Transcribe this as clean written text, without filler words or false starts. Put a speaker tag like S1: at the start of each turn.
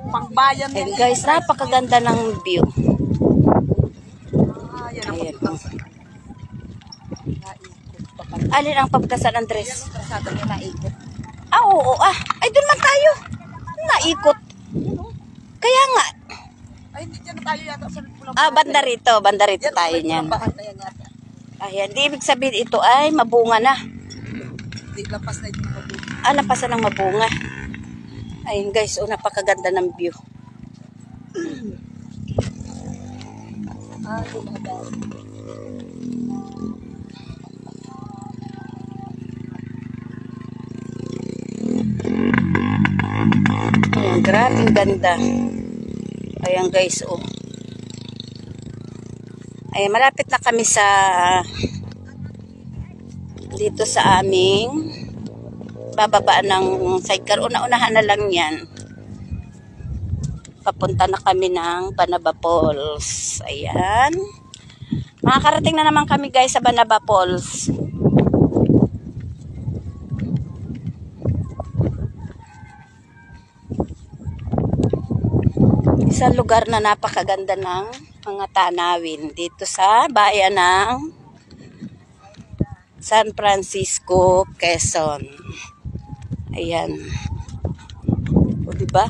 S1: Pangbayan
S2: Ayan guys, napakaganda ng view.
S1: Ayan.
S2: Alin ang pagkasan Andres?
S1: Kasada niya naikot.
S2: Oo. Ay, doon man tayo. Naikot. Kaya nga.
S1: Ay, hindi dyan na tayo yata sa pulang
S2: Banda rito. Banda rito tayo niyan.
S1: bahan na yan yata.
S2: Ayan, di ibig sabihin ito ay mabunga na.
S1: Hindi, lampas na ito mabuti.
S2: Lampasan ng mabunga. Ayun guys, napakaganda ng view. Ayan, grabing ganda. Ayan guys, Ayan, malapit na kami sa dito sa aming bababa ng sidecar. Una-unahan na lang yan. Papunta na kami ng Banaba Falls. Ayan. Makakarating na naman kami guys sa Banaba Falls. Isang lugar na napakaganda ng mga tanawin dito sa bayan ng San Francisco, Quezon. Ayan. O diba?